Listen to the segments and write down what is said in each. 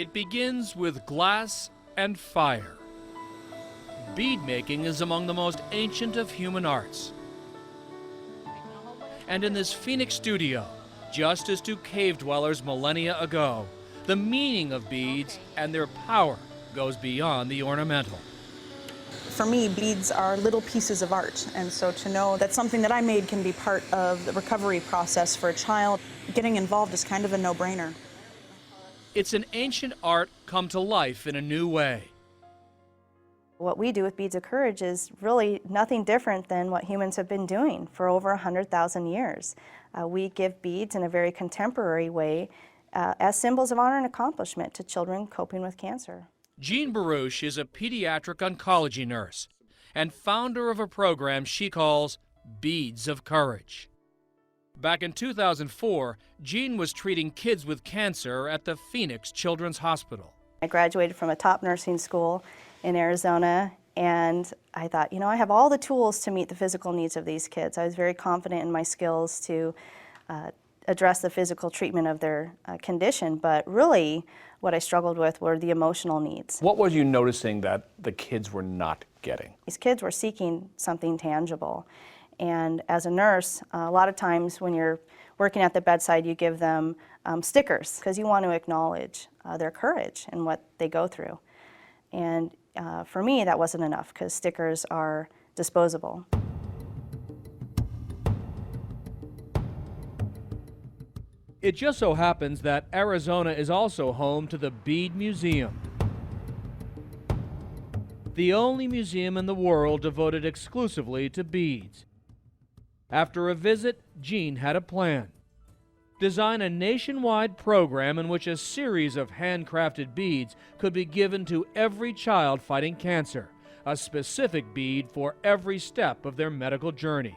It begins with glass and fire. Bead making is among the most ancient of human arts. And in this Phoenix studio, just as to cave dwellers millennia ago, the meaning of beads and their power goes beyond the ornamental. For me, beads are little pieces of art, and so to know that something that I made can be part of the recovery process for a child, getting involved is kind of a no-brainer. It's an ancient art come to life in a new way. What we do with Beads of Courage is really nothing different than what humans have been doing for over 100,000 years. We give beads in a very contemporary way as symbols of honor and accomplishment to children coping with cancer. Jean Baruch is a pediatric oncology nurse and founder of a program she calls Beads of Courage. Back in 2004, Jean was treating kids with cancer at the Phoenix Children's Hospital. I graduated from a top nursing school in Arizona, and I thought, you know, I have all the tools to meet the physical needs of these kids. I was very confident in my skills to address the physical treatment of their condition, but really what I struggled with were the emotional needs. What were you noticing that the kids were not getting? These kids were seeking something tangible. And as a nurse, a lot of times when you're working at the bedside, you give them stickers because you want to acknowledge their courage and what they go through. And for me, that wasn't enough because stickers are disposable. It just so happens that Arizona is also home to the Bead Museum, the only museum in the world devoted exclusively to beads. After a visit, Jean had a plan. Design a nationwide program in which a series of handcrafted beads could be given to every child fighting cancer, a specific bead for every step of their medical journey.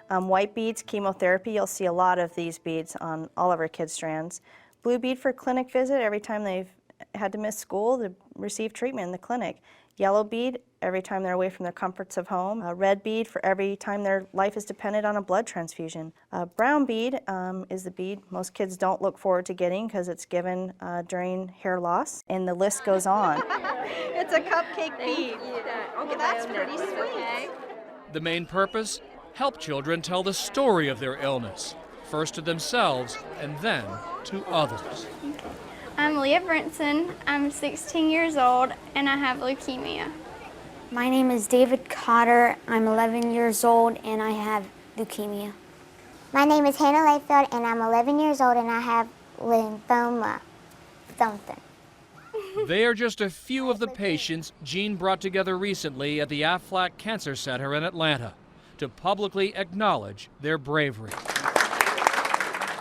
White beads, chemotherapy, you'll see a lot of these beads on all of our kids' strands. Blue bead for clinic visit, every time they've had to miss school to receive treatment in the clinic. Yellow bead, every time they're away from their comforts of home. A red bead for every time their life is dependent on a blood transfusion. Brown bead is the bead most kids don't look forward to getting because it's given during hair loss, and the list goes on. It's a cupcake bead. Okay, that's pretty sweet. The main purpose? Help children tell the story of their illness, first to themselves and then to others. I'm Leah Brinson. I'm 16 years old and I have leukemia. My name is David Cotter. I'm 11 years old and I have leukemia. My name is Hannah Layfield and I'm 11 years old and I have lymphoma. Something. They are just a few of the patients Jean brought together recently at the Aflac Cancer Center in Atlanta to publicly acknowledge their bravery.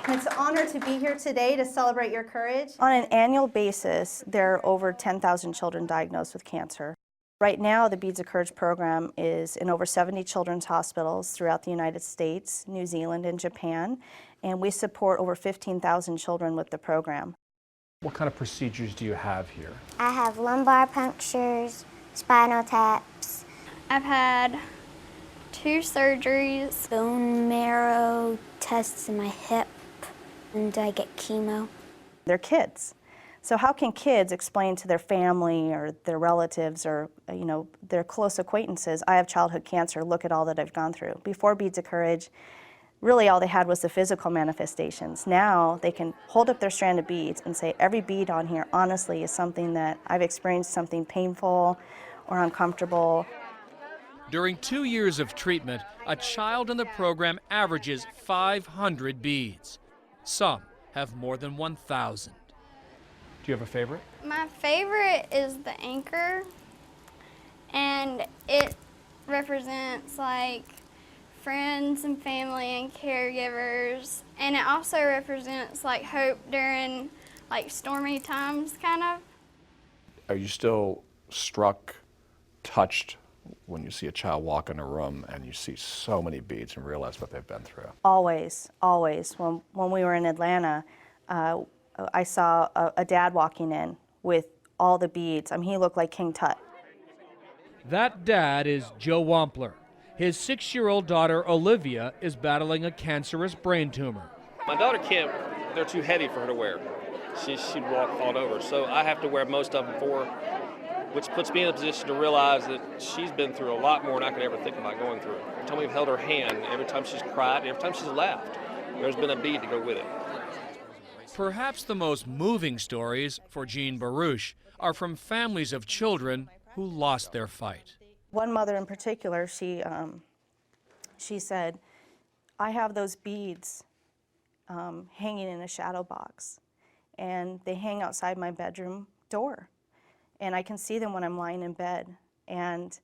It's an honor to be here today to celebrate your courage. On an annual basis, there are over 10,000 children diagnosed with cancer. Right now, the Beads of Courage program is in over 70 children's hospitals throughout the United States, New Zealand, and Japan, and we support over 15,000 children with the program. What kind of procedures do you have here? I have lumbar punctures, spinal taps. I've had 2 surgeries. Bone marrow tests in my hip, and I get chemo. They're kids. So how can kids explain to their family or their relatives or their close acquaintances, I have childhood cancer, look at all that I've gone through. Before Beads of Courage, really all they had was the physical manifestations. Now they can hold up their strand of beads and say, every bead on here honestly is something that I've experienced something painful or uncomfortable. During 2 years of treatment, a child in the program averages 500 beads. Some have more than 1,000. Do you have a favorite? My favorite is the anchor, and it represents like friends and family and caregivers, and it also represents like hope during like stormy times, kind of. Are you still struck, touched when you see a child walk in a room and you see so many beads and realize what they've been through? Always, always. When we were in Atlanta, I saw a dad walking in with all the beads. I mean, he looked like King Tut. That dad is Joe Wampler. His 6-year-old daughter, Olivia, is battling a cancerous brain tumor. My daughter can't, they're too heavy for her to wear. she'd fall over. So I have to wear most of them for her, which puts me in a position to realize that she's been through a lot more than I could ever think about going through. Every time we've held her hand, every time she's cried, every time she's laughed, there's been a bead to go with it. Perhaps the most moving stories for Jean Baruch are from families of children who lost their fight. One mother in particular, she said, I have those beads hanging in a shadow box, and they hang outside my bedroom door, and I can see them when I'm lying in bed, and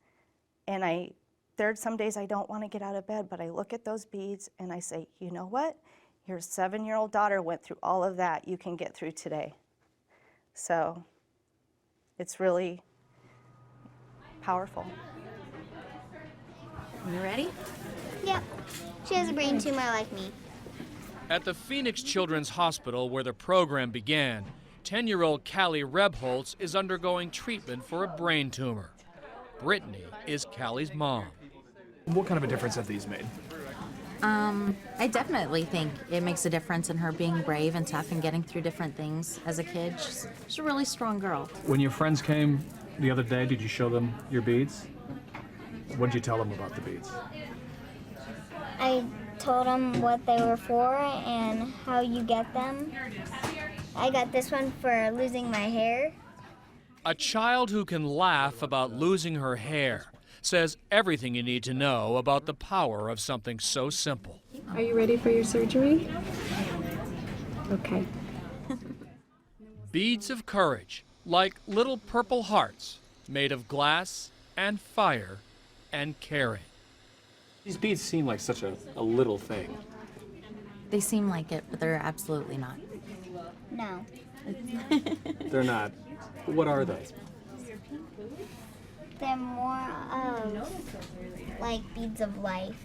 there's some days I don't want to get out of bed, but I look at those beads and I say, you know what? Your 7-year-old daughter went through all of that. You can get through today. So it's really powerful. You ready? Yep. She has a brain tumor like me. At the Phoenix Children's Hospital, where the program began, 10-year-old Callie Rebholz is undergoing treatment for a brain tumor. Brittany is Callie's mom. What kind of a difference have these made? I definitely think it makes a difference in her being brave and tough and getting through different things as a kid. She's a really strong girl. When your friends came the other day, did you show them your beads? What did you tell them about the beads? I told them what they were for and how you get them. I got this one for losing my hair. A child who can laugh about losing her hair says everything you need to know about the power of something so simple. Are you ready for your surgery? Okay. Beads of courage, like little purple hearts made of glass and fire and caring. These beads seem like such a little thing. They seem like it, but they're absolutely not. No. They're not. What are they? They're more of like beads of life.